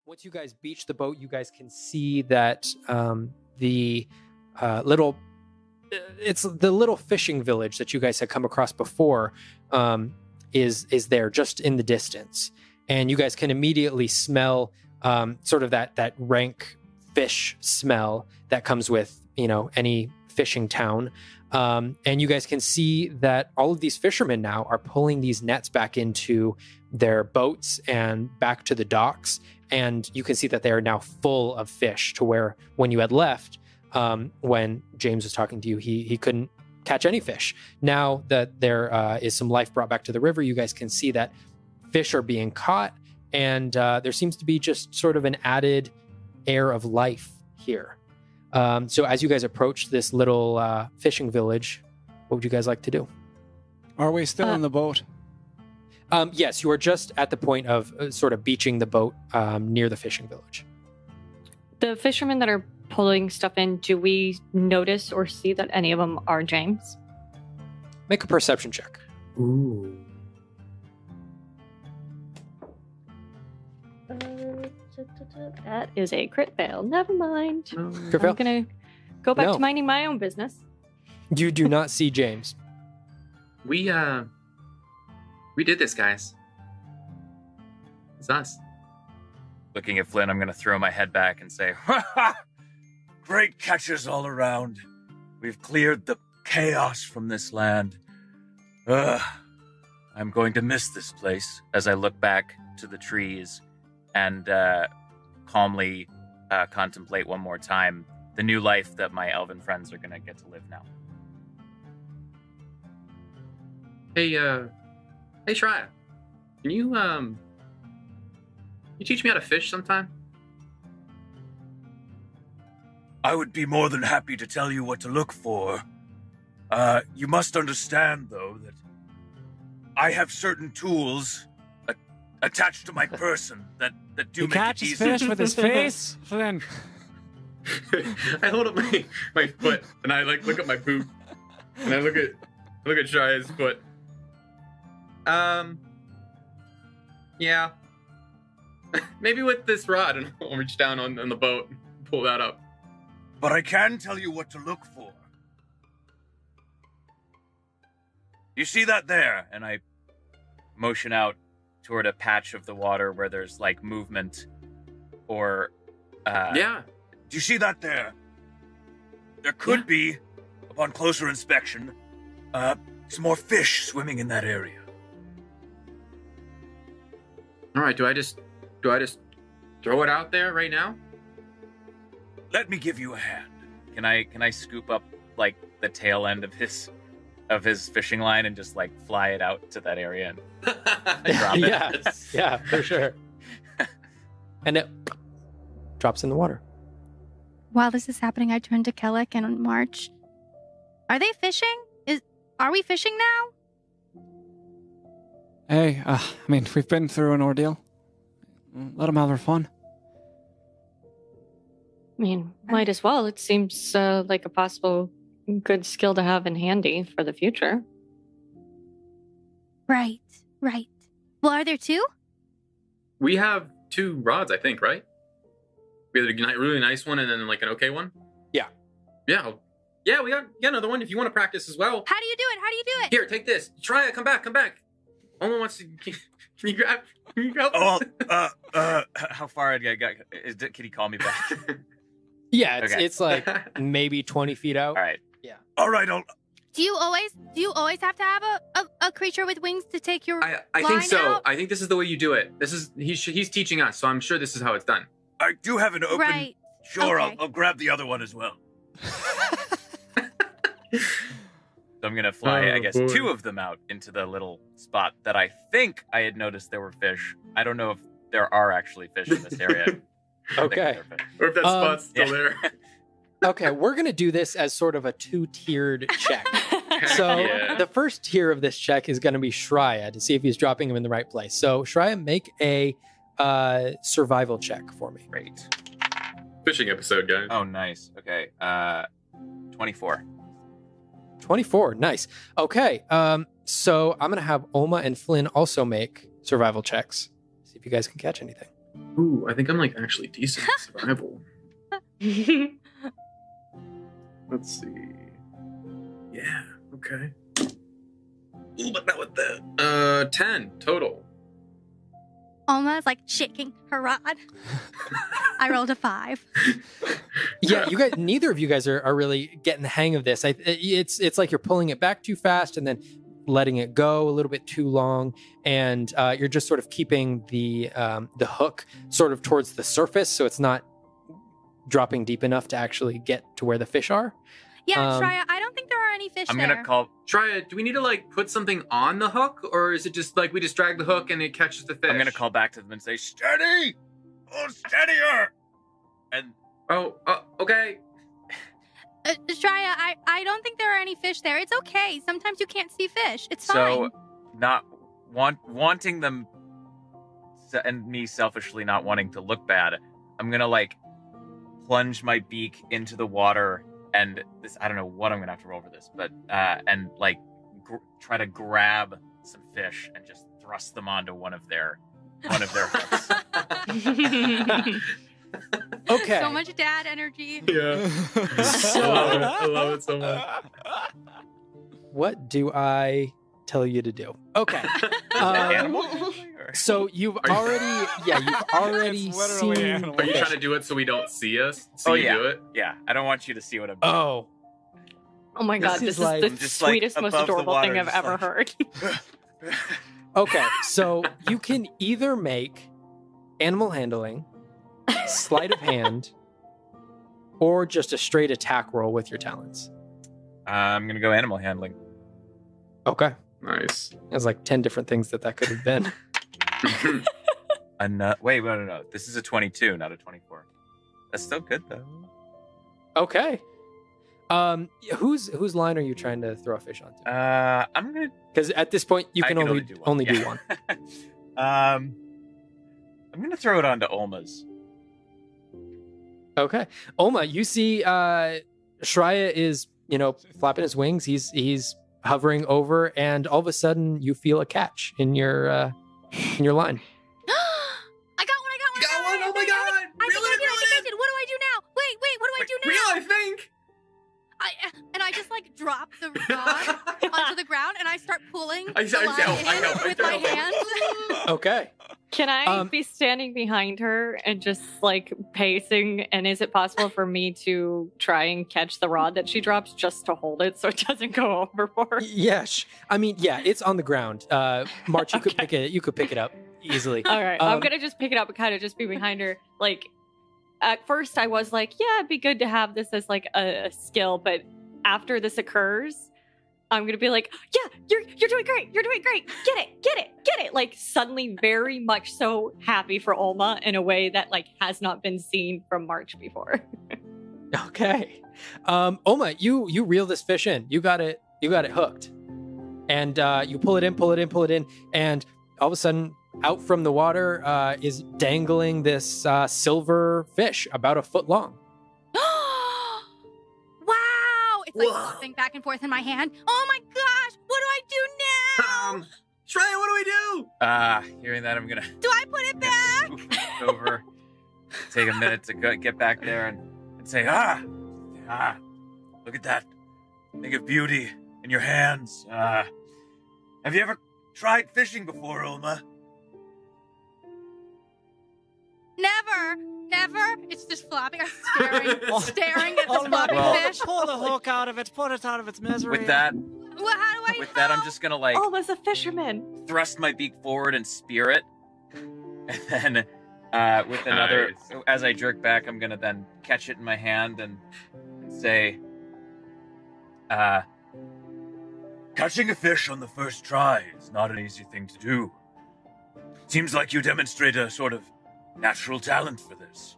Once you guys beach the boat, you guys can see that the little fishing village that you guys had come across before is there just in the distance. And you guys can immediately smell sort of that rank fish smell that comes with, any fishing town. And you guys can see that all of these fishermen now are pulling these nets back into their boats and back to the docks. And you can see that they are now full of fish, to where when you had left, when James was talking to you, he couldn't catch any fish. Now that there is some life brought back to the river, you guys can see that fish are being caught, and there seems to be just sort of an added air of life here. So as you guys approach this little fishing village, what would you guys like to do? Are we still in the boat? Yes, you are just at the point of sort of beaching the boat near the fishing village. The fishermen that are pulling stuff in, do we notice or see that any of them are James? Make a perception check. Ooh. That is a crit fail. Never mind. Crit fail? I'm going to go back to minding my own business. You do not see James. We did this, guys. It's us. Looking at Flynn, I'm going to throw my head back and say, "Ha ha! Great catches all around. We've cleared the chaos from this land. I'm going to miss this place," as I look back to the trees and calmly contemplate one more time the new life that my elven friends are going to get to live now. Hey, Shreya, can you teach me how to fish sometime? I would be more than happy to tell you what to look for. You must understand, though, that I have certain tools attached to my person that do he make it catches easy. fish with his face, Flynn. I hold up my foot and I look at my boot and I look at Shreya's foot. Yeah. Maybe with this rod, and I'll reach down on the boat and pull that up. But I can tell you what to look for. You see that there? And I motion out toward a patch of the water where there's movement or Yeah. Do you see that there? There could be, upon closer inspection, some more fish swimming in that area. All right, do I just throw it out there right now? Let me give you a hand. Can I scoop up the tail end of his fishing line and just fly it out to that area and drop it? Yeah, for sure. And it drops in the water. While this is happening, I turn to Kellic and March. Are they fishing? Are we fishing now? Hey, we've been through an ordeal. Let them have their fun. I mean, might as well. It seems like a possible good skill to have in handy for the future. Right. Well, are there two? We have 2 rods, I think, right? We have a really nice one and then an okay one? Yeah. Yeah, we got another one if you want to practice as well. How do you do it? Here, take this. Try it. Come back. Oma wants to... Can you grab... Oh, how far I got? Can he call me back? Yeah, Okay. it's maybe 20 feet out. All right. Yeah. All right. Do you always have to have a creature with wings to take your I line think so. out? I think this is the way you do it. He's teaching us, so I'm sure this is how it's done. I do have an open... Right. Sure, Okay. I'll grab the other one as well. So I'm going to fly, I guess, boy. 2 of them out into the little spot that I think I had noticed there were fish. I don't know if there are actually fish in this area. Okay. Or if that spot's still there. Okay, we're going to do this as sort of a 2-tiered check. So Yeah. the first tier of this check is going to be Shreya to see if he's dropping him in the right place. So Shreya, make a survival check for me. Great. Fishing episode, guys. Oh, nice. Okay. 24. 24, nice. Okay, so I'm going to have Oma and Flynn also make survival checks. See if you guys can catch anything. Ooh, I think I'm like actually decent at survival. Let's see. Yeah, okay. Ooh, but not with that. 10 total. Alma's like shaking her rod. I rolled a 5. Yeah, you guys. Neither of you guys are really getting the hang of this. It's like you're pulling it back too fast and then letting it go a little bit too long, and you're just sort of keeping the hook sort of towards the surface, so it's not dropping deep enough to actually get to where the fish are. Yeah, Shreya, I don't think there are any fish I'm there. gonna call. Shreya, do we need to like put something on the hook, or is it just like we just drag the hook and it catches the fish? I'm gonna call back to them and say, "Steady! Oh, steadier!" And okay. Shreya, I don't think there are any fish there. It's okay. Sometimes you can't see fish. It's fine. so, not wanting them, and me selfishly not wanting to look bad, I'm gonna like plunge my beak into the water. And this, I don't know what I'm gonna have to roll for this, but and like try to grab some fish and just thrust them onto one of their hooks. Okay. So much dad energy. Yeah. I love it so much. What do I tell you to do? Okay. Animal? So you've already It's literally seen. animal. Are you trying to do it so we don't see us? So you do it? Yeah, I don't want you to see what I'm doing. Oh, Oh my god, This this is is like- the I'm just, like, sweetest, most above the adorable water, thing I've just ever like- heard. okay. So you can either make animal handling, sleight of hand, or just a straight attack roll with your talents. I'm gonna go animal handling. Okay. Nice. There's like 10 different things that could have been. Wait, no. This is a 22, not a 24. That's still good though. Okay. Whose line are you trying to throw a fish onto? I'm gonna. Because at this point you I can only do one. I'm gonna throw it onto Olma's. Okay. Oma, you see Shreya is, flapping his wings. He's hovering over, and all of a sudden you feel a catch in your line. I got one. You got one? Oh my god! I think I did. What do I do now? Wait, what do I do now? Real, I think. I just like drop the rod onto the ground and I start pulling I the know, line I know. with my hands. Okay. Can I Um, be standing behind her and just like pacing? And is it possible for me to try and catch the rod that she drops just to hold it so it doesn't go overboard? Yes. I mean, yeah, it's on the ground. March, you could Okay. pick it. You could pick it up easily. All right, I'm Um, gonna just pick it up and kind of just be behind her. Like, at first I was like, yeah, it'd be good to have this as like a skill, but after this occurs, I'm gonna be like, yeah, you're doing great. You're doing great. Get it. Like suddenly very much so happy for Olma in a way that like has not been seen from March before. Okay. Oma, you reel this fish in. You got it hooked. And you pull it in, and all of a sudden out from the water is dangling this silver fish about a foot long. Wow! It's like Whoa. hopping back and forth in my hand. Oh my gosh! What do I do now? Shreya, what do we do? Hearing that, I'm gonna Do I put it back? swoop over, take a minute to get back there and say, look at that. Think of beauty in your hands. Have you ever tried fishing before, Olma? Never. It's just flopping. I'm staring at the Olma, flopping Well- fish. Pull the hook out of it. Put it out of its misery. With that, Well, how do I with that, I'm help? just gonna like Olma's a fisherman. thrust my beak forward and spear it, and then with another, Nice. as I jerk back, I'm gonna then catch it in my hand and say, catching a fish on the first try is not an easy thing to do. Seems like you demonstrate a sort of natural talent for this.